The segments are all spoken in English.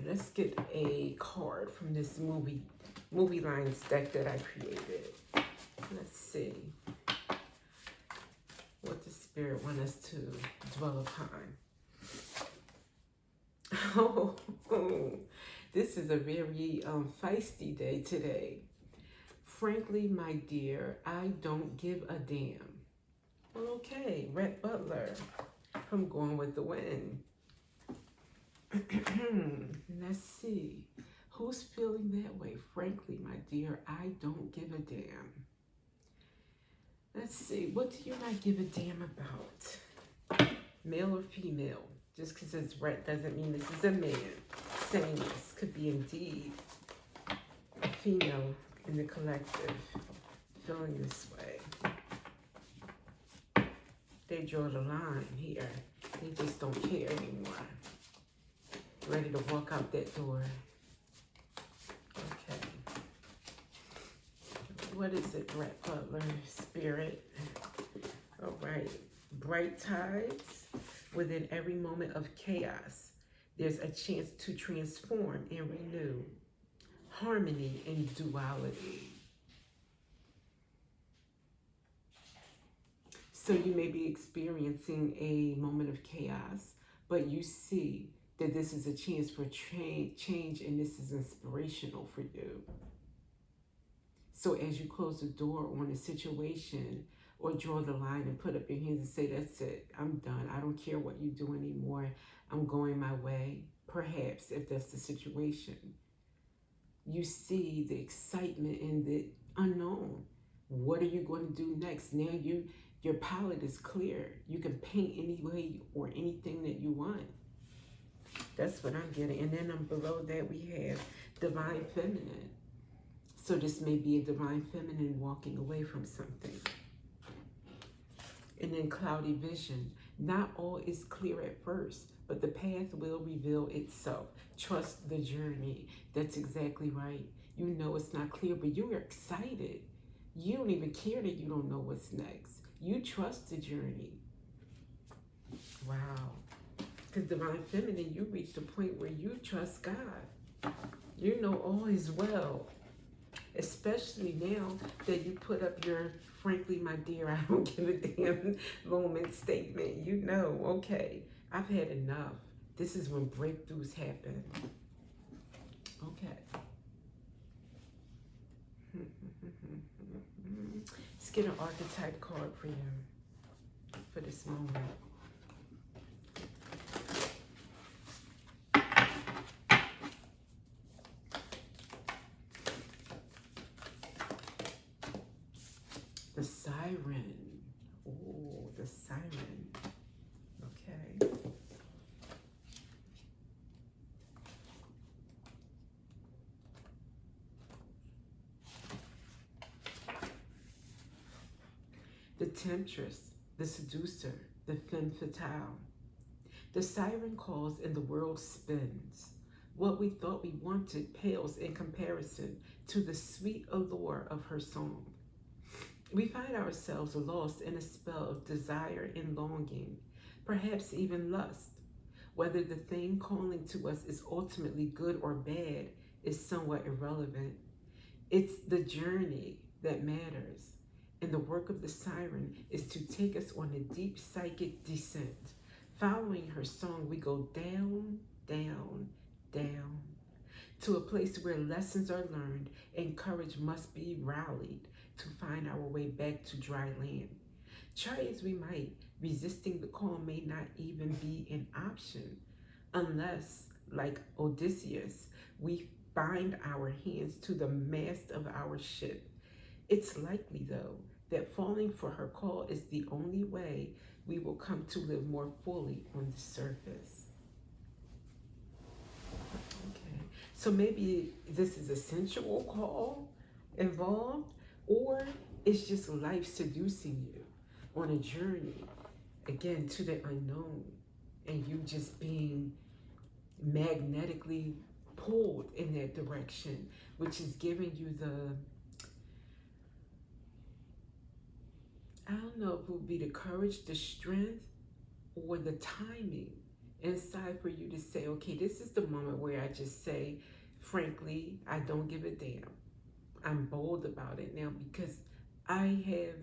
let's get a card from this movie lines deck that I created. Let's see what the spirit wants us to dwell upon. Oh, this is a very feisty day today. Frankly, my dear, I don't give a damn. Well, okay, Rhett Butler from Going with the Wind. Let's see. Who's feeling that way? Frankly, my dear, I don't give a damn. Let's see. What do you not give a damn about? Male or female? Just because it's red doesn't mean this is a man saying this. Could be indeed a female in the collective feeling this way. They draw the line here. They just don't care anymore. Ready to walk out that door. Okay. What is it, Rhett Butler? Spirit. All right. Bright tides. Within every moment of chaos, there's a chance to transform and renew. Harmony and duality. So you may be experiencing a moment of chaos, but you see that this is a chance for change and this is inspirational for you. So as you close the door on a situation or draw the line and put up your hands and say, that's it, I'm done. I don't care what you do anymore. I'm going my way. Perhaps if that's the situation, you see the excitement and the unknown. What are you going to do next? Now your palette is clear. You can paint any way or anything that you want. That's what I'm getting. And then below that we have divine feminine. So this may be a divine feminine walking away from something. And then cloudy vision. Not all is clear at first, but the path will reveal itself. Trust the journey. That's exactly right. You know it's not clear, but you're excited. You don't even care that you don't know what's next. You trust the journey. Wow. Because divine feminine, you reach the point where you trust God. You know all is well. Especially now that you put up your, frankly, my dear, I don't give a damn moment statement. You know, okay, I've had enough. This is when breakthroughs happen. Okay. Let's get an archetype card for you for this moment. The siren. Oh, the siren. Okay. The temptress, the seducer, the femme fatale. The siren calls and the world spins. What we thought we wanted pales in comparison to the sweet allure of her song. We find ourselves lost in a spell of desire and longing, perhaps even lust. Whether the thing calling to us is ultimately good or bad is somewhat irrelevant. It's the journey that matters. And the work of the siren is to take us on a deep psychic descent. Following her song, we go down, down, down, to a place where lessons are learned and courage must be rallied to find our way back to dry land. Try as we might, resisting the call may not even be an option, unless, like Odysseus, we bind our hands to the mast of our ship. It's likely, though, that falling for her call is the only way we will come to live more fully on the surface. Okay, so maybe this is a sensual call involved, or it's just life seducing you on a journey, again, to the unknown, and you just being magnetically pulled in that direction, which is giving you the, I don't know if it would be the courage, the strength, or the timing inside for you to say, okay, this is the moment where I just say, frankly, I don't give a damn. I'm bold about it now because I have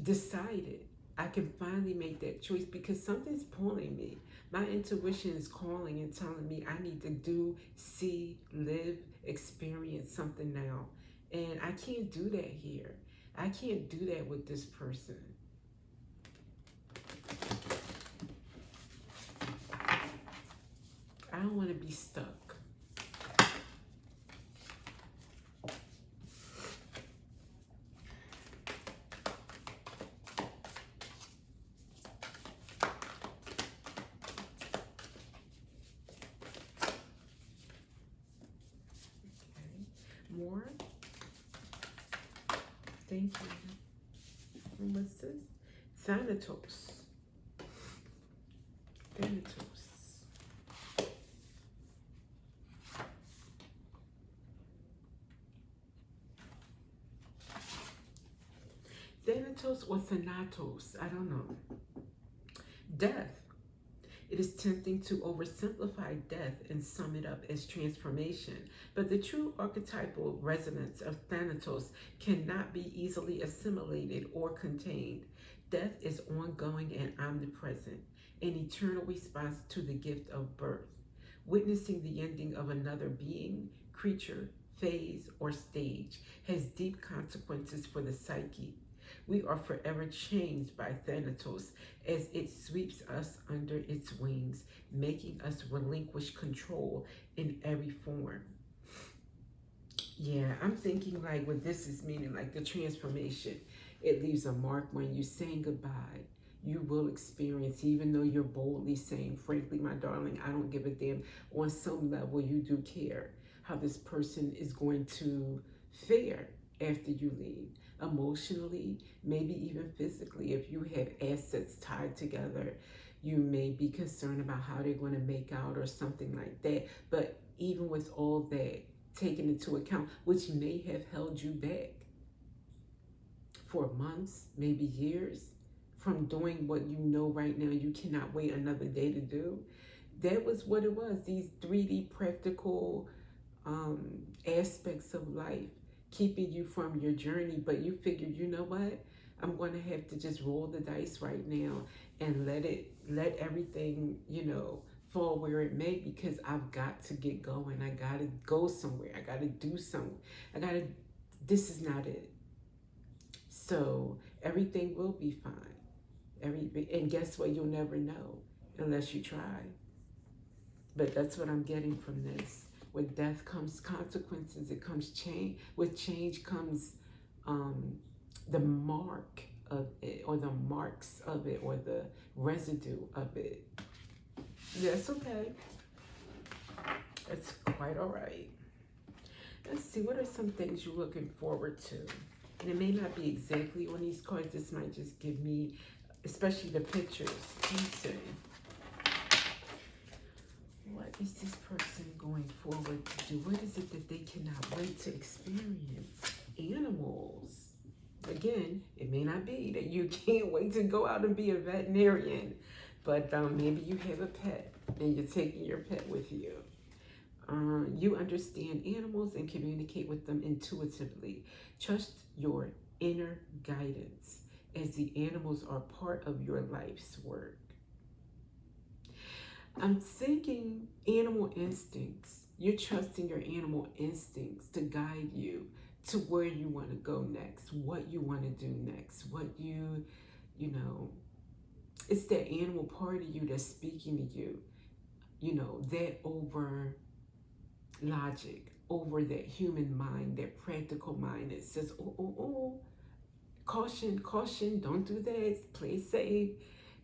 decided I can finally make that choice because something's pulling me. My intuition is calling and telling me I need to do, see, live, experience something now. And I can't do that here. I can't do that with this person. I don't want to be stuck. Okay. More. Thank you. And what's this? Thanatos. Thanatos. Thanatos or Thanatos, I don't know. Death. It is tempting to oversimplify death and sum it up as transformation, but the true archetypal resonance of Thanatos cannot be easily assimilated or contained. Death is ongoing and omnipresent, an eternal response to the gift of birth. Witnessing the ending of another being, creature, phase, or stage has deep consequences for the psyche. We are forever changed by Thanatos as it sweeps us under its wings, making us relinquish control in every form. Yeah, I'm thinking like what this is meaning, like the transformation. It leaves a mark when you saying goodbye. You will experience, even though you're boldly saying, frankly, my darling, I don't give a damn. On some level, you do care how this person is going to fare after you leave. Emotionally, maybe even physically. If you have assets tied together, you may be concerned about how they're going to make out or something like that. But even with all that taken into account, which may have held you back for months, maybe years, from doing what you know right now you cannot wait another day to do. That was what it was. These 3D practical aspects of life keeping you from your journey, but you figured, you know what? I'm going to have to just roll the dice right now and let everything, fall where it may because I've got to get going. I got to go somewhere. I got to do something. This is not it. So everything will be fine. And guess what? You'll never know unless you try. But that's what I'm getting from this. With death comes consequences. It comes change. With change comes the mark of it, or the marks of it, or the residue of it. That's okay. It's quite all right. Let's see, what are some things you're looking forward to? And it may not be exactly on these cards. This might just give me, especially the pictures. Let's see. What is this person going forward to do? What is it that they cannot wait to experience? Animals. Again, it may not be that you can't wait to go out and be a veterinarian, but maybe you have a pet and you're taking your pet with you. You understand animals and communicate with them intuitively. Trust your inner guidance as the animals are part of your life's work. I'm thinking animal instincts. You're trusting your animal instincts to guide you to where you want to go next, what you want to do next, what it's that animal part of you that's speaking to you, that over logic, over that human mind, that practical mind that says, oh, caution, caution, don't do that, play safe.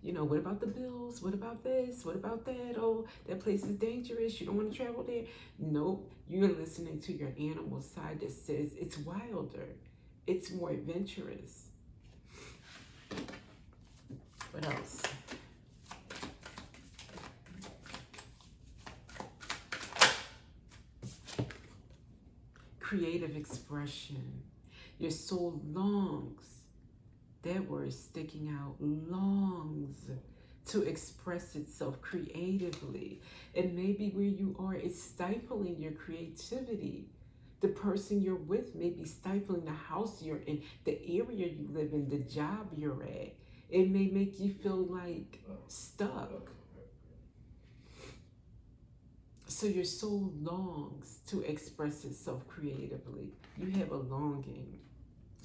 What about the bills? What about this? What about that? Oh, that place is dangerous. You don't want to travel there. Nope. You're listening to your animal side that says it's wilder. It's more adventurous. What else? Creative expression. Your soul longs, that word is sticking out, longs to express itself creatively. And maybe where you are is stifling your creativity. The person you're with may be stifling the house you're in, the area you live in, the job you're at. It may make you feel like stuck. So your soul longs to express itself creatively. You have a longing.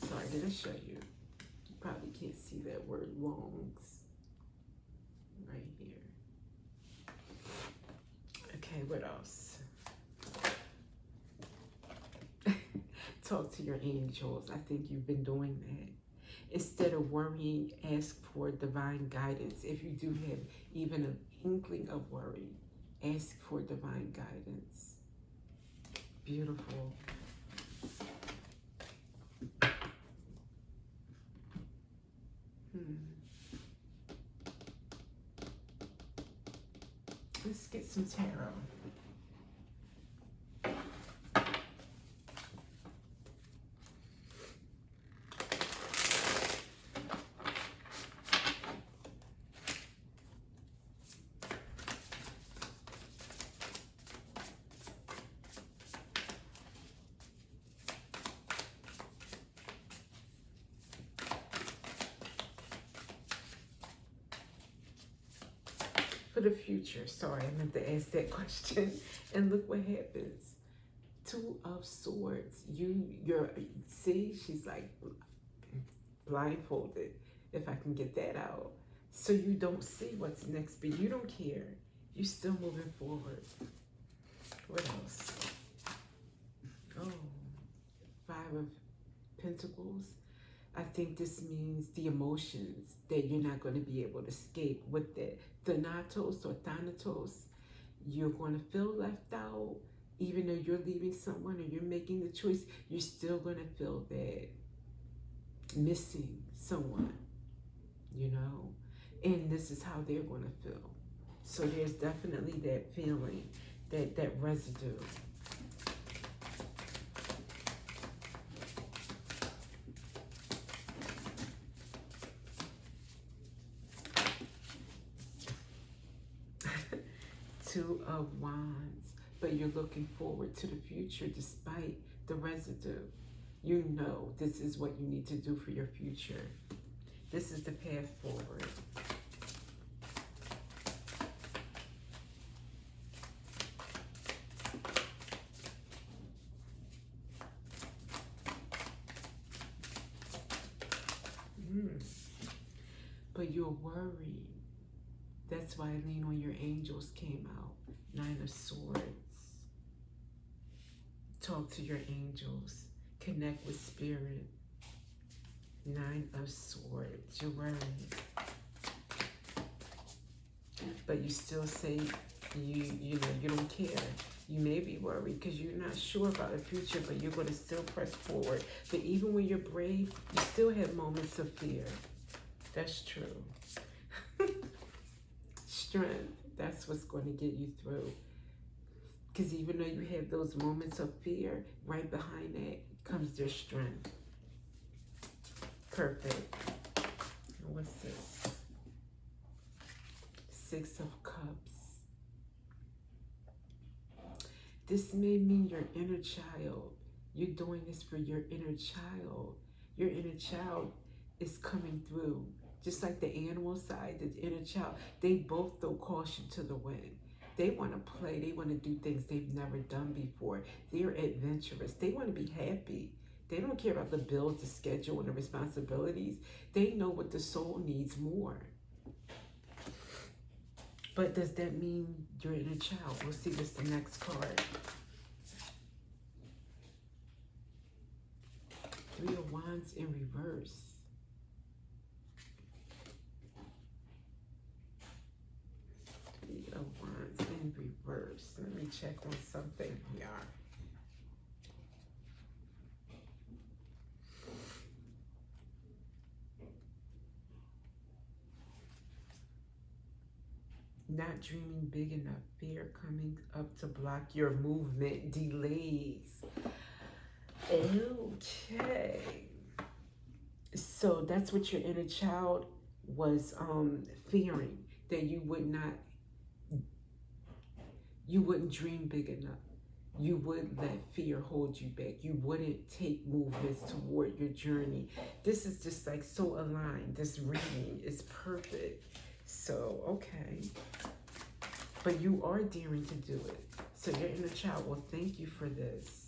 Sorry, did I show you? You probably can't see that word longs right here. Okay, what else? Talk to your angels. I think you've been doing that. Instead of worrying, ask for divine guidance. If you do have even an inkling of worry, ask for divine guidance. Beautiful. Let's get some tarot. For the future. Sorry, I meant to ask that question. And look what happens. Two of Swords. See, she's like blindfolded, if I can get that out. So you don't see what's next, but you don't care. You're still moving forward. What else? Oh, Five of Pentacles. I think this means the emotions that you're not going to be able to escape with that. Thanatos or Thanatos, you're going to feel left out. Even though you're leaving someone or you're making the choice, you're still going to feel that missing someone, you know? And this is how they're going to feel. So there's definitely that feeling, that residue. Two of Wands, but you're looking forward to the future despite the residue. You know this is what you need to do for your future. This is the path forward. But you're worried. That's why Lean on Your Angels came out. Nine of Swords. Talk to your angels. Connect with Spirit. Nine of Swords. You're worried. But you still say you don't care. You may be worried because you're not sure about the future, but you're going to still press forward. But even when you're brave, you still have moments of fear. That's true. Strength, that's what's going to get you through. Because even though you have those moments of fear, right behind that comes their strength. Perfect. What's this? Six of Cups. This may mean your inner child. You're doing this for your inner child. Your inner child is coming through. Just like the animal side, the inner child, they both throw caution to the wind. They want to play. They want to do things they've never done before. They're adventurous. They want to be happy. They don't care about the bills, the schedule, and the responsibilities. They know what the soul needs more. But does that mean your inner child? We'll see what's the next card. Three of Wands in reverse. Three of Wands in reverse. Let me check on something here. Not dreaming big enough. Fear coming up to block your movement. Delays. Okay. So that's what your inner child was fearing. that you wouldn't dream big enough. You wouldn't let fear hold you back. You wouldn't take movements toward your journey. This is just like so aligned. This reading is perfect. So, okay. But you are daring to do it. So your inner child will thank you for this.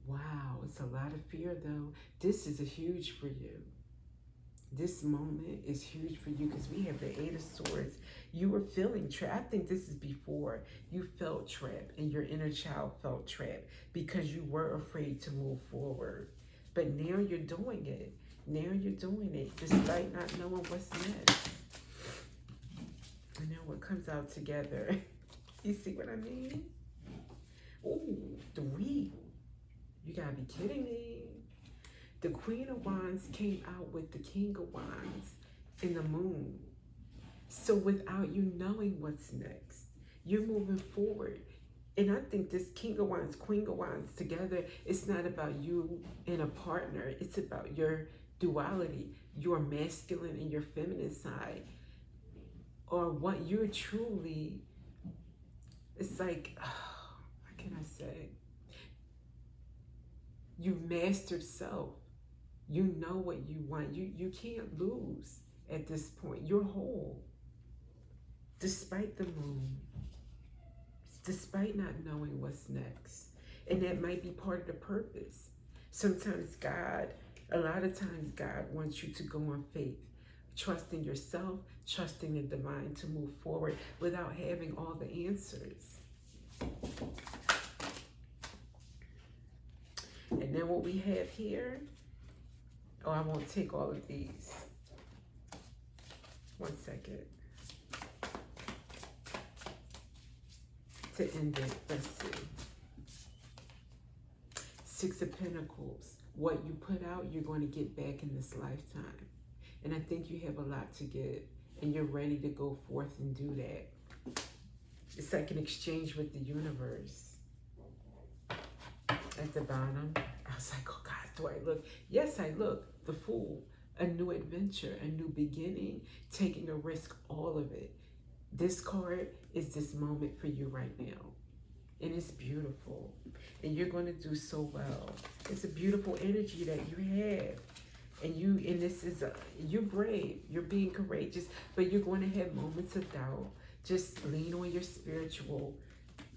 Wow, it's a lot of fear though. This is a huge for you. This moment is huge for you because we have the Eight of Swords. You were feeling trapped. I think this is before you felt trapped and your inner child felt trapped because you were afraid to move forward. But now you're doing it. Now you're doing it despite not knowing what's next. And now what comes out together. You see what I mean? Ooh, 3. You gotta be kidding me. The Queen of Wands came out with the King of Wands in the moon. So without you knowing what's next, you're moving forward. And I think this King of Wands, Queen of Wands together, it's not about you and a partner. It's about your duality, your masculine and your feminine side. Or what you're truly, it's like, oh, what can I say? You mastered self. You know what you want. You can't lose at this point. You're whole. Despite the moon. Despite not knowing what's next. And that might be part of the purpose. Sometimes God, a lot of times God wants you to go on faith. Trusting yourself, trusting the divine to move forward without having all the answers. And then what we have here, oh, I won't take all of these. 1 second. To end it, let's see. 6 of Pentacles. What you put out, you're going to get back in this lifetime. And I think you have a lot to give. And you're ready to go forth and do that. It's like an exchange with the universe. At the bottom, I was like, oh God, do I look? Yes, I look. The Fool. A new adventure, a new beginning, taking a risk, all of it. This card is this moment for you right now. And it's beautiful. And you're going to do so well. It's a beautiful energy that you have. And this is, you're brave. You're being courageous. But you're going to have moments of doubt. Just lean on your spiritual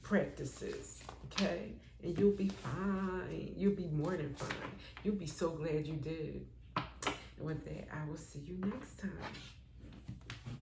practices. Okay? And you'll be fine. You'll be more than fine. You'll be so glad you did. And with that, I will see you next time.